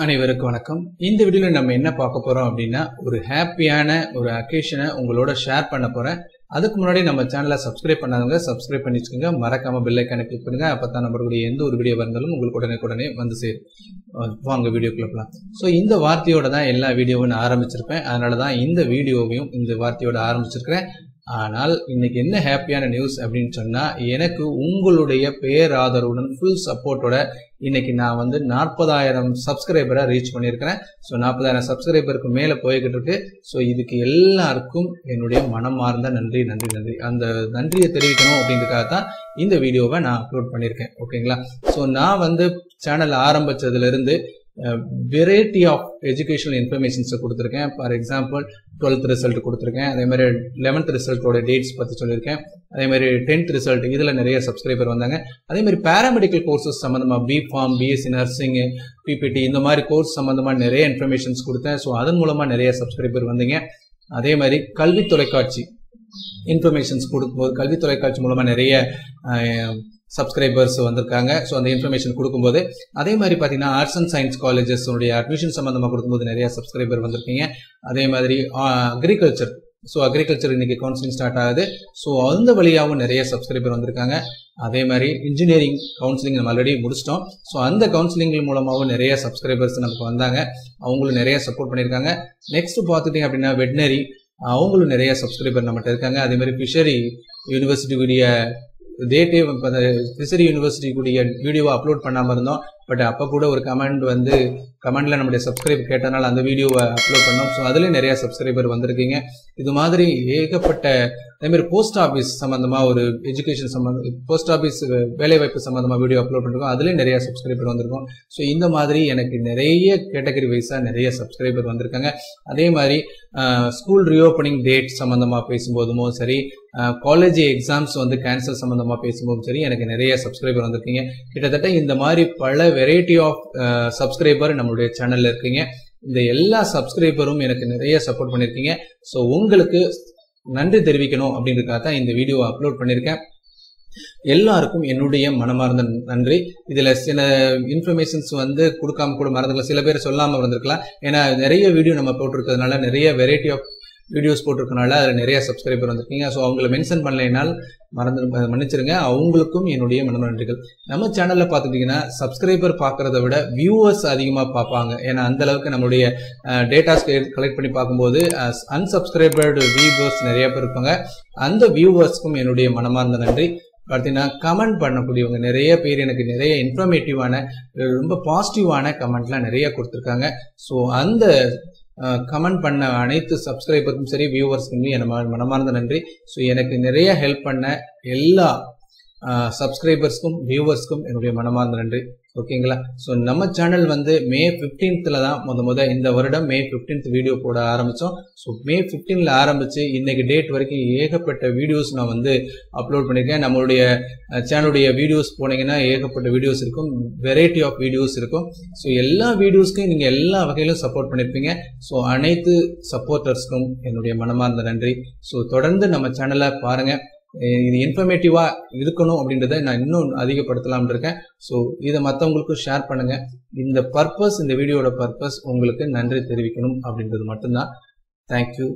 அனைவருக்கும் வணக்கம். இந்த வீடியோல நம்ம என்ன பார்க்க போறோம் அப்படின்னா, ஒரு ஹாப்பியான ஒரு அக்கேஷனை உங்களோட ஷேர் பண்ண போறேன். அதுக்கு முன்னாடி நம்ம சேனலை சப்ஸ்கிரைப் பண்ணாதவங்க சப்ஸ்கிரைப் பண்ணி வச்சுக்கோங்க. மறக்காம பெல் ஐகானை கிளிக் பண்ணுங்க. அப்பதான் நம்மளுடைய எந்த ஒரு வீடியோ வந்தாலும் உங்களுக்கு உடனே வந்து சேரும். வாங்க வீடியோக்குள்ள போலாம். ஸோ இந்த வார்த்தையோட தான் எல்லா வீடியோவும் நான் ஆரம்பிச்சிருப்பேன். அதனால தான் இந்த வீடியோவையும் இந்த வார்த்தையோட ஆரம்பிச்சிருக்கிறேன். ஆனால் இன்னைக்கு என்ன ஹாப்பியான நியூஸ் அப்படின்னு சொன்னா, எனக்கு உங்களுடைய பேராதரவுடன் ஃபுல் சப்போர்ட்டோட இன்னைக்கு நான் வந்து 40,000 சப்ஸ்கிரைபரை ரீச் பண்ணியிருக்கிறேன். ஸோ 40,000 சப்ஸ்கிரைபருக்கு மேலே போய்கிட்டு இருக்கு. ஸோ இதுக்கு எல்லாருக்கும் என்னுடைய மனமார்ந்த நன்றி. அந்த நன்றியை தெரிவிக்கணும் அப்படின்றதுக்காக தான் இந்த வீடியோவை நான் அப்லோட் பண்ணியிருக்கேன். ஓகேங்களா? ஸோ நான் வந்து சேனல் ஆரம்பிச்சதுல இருந்து வெரைட்டி ஆஃப் எஜுகேஷனல் இன்ஃபர்மேஷன்ஸை கொடுத்துருக்கேன். ஃபார் எக்ஸாம்பிள் 12th ரிசல்ட் கொடுத்துருக்கேன். அதே மாதிரி 11th ரிசல்ட்டோட டேட்ஸ் பற்றி சொல்லியிருக்கேன். அதே மாதிரி 10th ரிசல்ட் இதில் நிறைய சப்ஸ்கிரைபர் வந்தாங்க. அதே மாதிரி பேராமெடிக்கல் கோர்சஸ் சம்மந்தமாக பிஃபார்ம், பிஎஸ்சி நர்சிங், பிபிடி இந்த மாதிரி கோர்ஸ் சம்மந்தமாக நிறைய இன்ஃபர்மேஷன்ஸ் கொடுத்தேன். ஸோ அதன் மூலமாக நிறைய சப்ஸ்கிரைபர் வந்தீங்க. அதே மாதிரி கல்வி தொலைக்காட்சி இன்ஃபர்மேஷன்ஸ் கொடுக்கும்போது கல்வி தொலைக்காட்சி மூலமாக நிறைய சப்ஸ்கிரைபர்ஸ் வந்திருக்காங்க. ஸோ அந்த இன்ஃபர்மேஷன் கொடுக்கும்போது அதே மாதிரி பார்த்தீங்கன்னா arts and science colleges admission சம்மந்தமாக கொடுக்கும்போது நிறைய சப்ஸ்கிரைபர் வந்திருக்கீங்க. அதே மாதிரி அக்ரிகல்ச்சர் இன்னைக்கு கவுன்சிலிங் ஸ்டார்ட் ஆகுது. ஸோ அந்த வழியாகவும் நிறைய சப்ஸ்கிரைபர் வந்திருக்காங்க. அதே மாதிரி இன்ஜினியரிங் கவுன்சிலிங் நம்ம ஆல்ரெடி முடிச்சிட்டோம். ஸோ அந்த கவுன்சிலிங் மூலமாகவும் நிறைய சப்ஸ்கிரைபர்ஸ் நமக்கு வந்தாங்க. அவங்களும் நிறைய சப்போர்ட் பண்ணியிருக்காங்க. நெக்ஸ்ட் பார்த்துட்டீங்க அப்படின்னா வெட்னரி, அவங்களும் நிறைய சப்ஸ்கிரைபர் நம்மகிட்ட இருக்காங்க. அதே மாதிரி ஃபிஷரி யூனிவர்சிட்டிக்குரிய டேட்டே ஃபிஷரி யூனிவர்சிட்டிக்குரிய வீடியோவை அப்லோட் பண்ணாமல் இருந்தோம். பட் அப்போ கூட ஒரு கமெண்ட்ல நம்முடைய சப்ஸ்கிரைப் கேட்டனால அந்த வீடியோவை அப்லோட் பண்ணோம். ஸோ அதுலேயும் நிறைய சப்ஸ்கிரைபர் வந்திருக்கீங்க. இது மாதிரி ஏகப்பட்ட அதேமாதிரி போஸ்ட் ஆஃபீஸ் சம்மந்தமாக ஒரு எஜுகேஷன் போஸ்ட் ஆஃபீஸ் வேலைவாய்ப்பு சம்மந்தமாக வீடியோ அப்லோட் பண்ணிருக்கோம். அதுலேயும் நிறைய சப்ஸ்கிரைபர் வந்திருக்கும். ஸோ இந்த மாதிரி எனக்கு நிறைய கேட்டகரி வைஸாக நிறைய சப்ஸ்கிரைபர் வந்திருக்காங்க. அதே மாதிரி ஸ்கூல் ரீஓப்பனிங் டேட் சம்மந்தமாக பேசும்போதும் சரி, காலேஜ் எக்ஸாம்ஸ் கேன்சல் சம்மந்தமாக பேசும்போதும் சரி, எனக்கு நிறைய சப்ஸ்கிரைபர் வந்திருக்கீங்க. கிட்டத்தட்ட இந்த மாதிரி பல வெரைட்டி ஆஃப் சப்ஸ்கிரைபர் நம்மளுடைய சேனல்ல இருக்கீங்க. இந்த எல்லா சப்ஸ்கிரைபரும் எனக்கு நிறைய சப்போர்ட் பண்ணிருக்கீங்க. ஸோ உங்களுக்கு நன்றி தெரிவிக்கணும் அப்படின்றதுக்காக தான் இந்த வீடியோவை அப்லோட் பண்ணியிருக்கேன். எல்லாருக்கும் என்னுடைய மனமார்ந்த நன்றி. இதுல சில இன்ஃபர்மேஷன்ஸ் கொடுக்காம கூட மறந்துக்கலாம், சில பேர் சொல்லாம வந்திருக்கலாம். ஏன்னா நிறைய வீடியோ நம்ம போட்டிருக்கிறதுனால, நிறைய வெரைட்டி ஆஃப் வீடியோஸ் போட்டிருக்கனால அதில் நிறைய சப்ஸ்கிரைபர் வந்திருக்கீங்க. ஸோ அவங்கள மென்ஷன் பண்ணலைனால் மன்னிச்சிருங்க. அவங்களுக்கும் என்னுடைய மனமார்ந்த நன்றிகள். நம்ம சேனல்ல பார்த்துட்டீங்கன்னா சப்ஸ்கிரைபர் பார்க்கறத விட வியூவர்ஸ் அதிகமாக பார்ப்பாங்க. ஏன்னா அந்த அளவுக்கு நம்மளுடைய டேட்டாஸ் கலெக்ட் பண்ணி பார்க்கும்போது அன்சப்ஸ்கிரைபர்டு வியூவர்ஸ் நிறைய பேர் இருப்பாங்க. அந்த வியூவர்ஸ்க்கும் என்னுடைய மனமார்ந்த நன்றி. பார்த்தீங்கன்னா கமெண்ட் பண்ணக்கூடியவங்க நிறைய பேர் எனக்கு நிறைய இன்ஃபர்மேட்டிவான ரொம்ப பாசிட்டிவான கமெண்ட்லாம் நிறைய கொடுத்துருக்காங்க. ஸோ அந்த கமெண்ட் பண்ண அனைத்து சப்ஸ்கிரைபருக்கும் சரி, வியூவர்ஸ்க்குமே என் மனமார்ந்த நன்றி. ஸோ எனக்கு நிறைய ஹெல்ப் பண்ண எல்லா சப்ஸ்கிரைபர்ஸ்க்கும் வியூவர்ஸ்க்கும் என்னுடைய மனமார்ந்த நன்றி. ஓகேங்களா? ஸோ நம்ம சேனல் மே 15th தான் இந்த வருடம் மே 15th வீடியோ போட ஆரம்பித்தோம். ஸோ மே 15ல் ஆரம்பித்து இன்னைக்கு டேட் வரைக்கும் ஏகப்பட்ட வீடியோஸ் நான் அப்லோட் பண்ணியிருக்கேன். நம்மளுடைய சேனலுடைய வீடியோஸ் போனீங்கன்னா ஏகப்பட்ட வீடியோஸ் இருக்கும், வெரைட்டி ஆஃப் வீடியோஸ் இருக்கும். ஸோ எல்லா வீடியோஸ்க்கும் நீங்கள் எல்லா வகையிலும் சப்போர்ட் பண்ணியிருப்பீங்க. ஸோ அனைத்து சப்போர்ட்டர்ஸ்க்கும் என்னுடைய மனமார்ந்த நன்றி. ஸோ தொடர்ந்து நம்ம சேனலை பாருங்கள். இது இன்ஃபர்மேட்டிவா இருக்கணும் அப்படின்றத நான் இன்னும் அதிகப்படுத்தலாம்னு இருக்கேன். ஸோ இதை மற்றவங்களுக்கும் ஷேர் பண்ணுங்க. இந்த வீடியோட பர்பஸ் உங்களுக்கு நன்றி தெரிவிக்கணும் அப்படின்றது மட்டும்தான். தேங்க்யூ.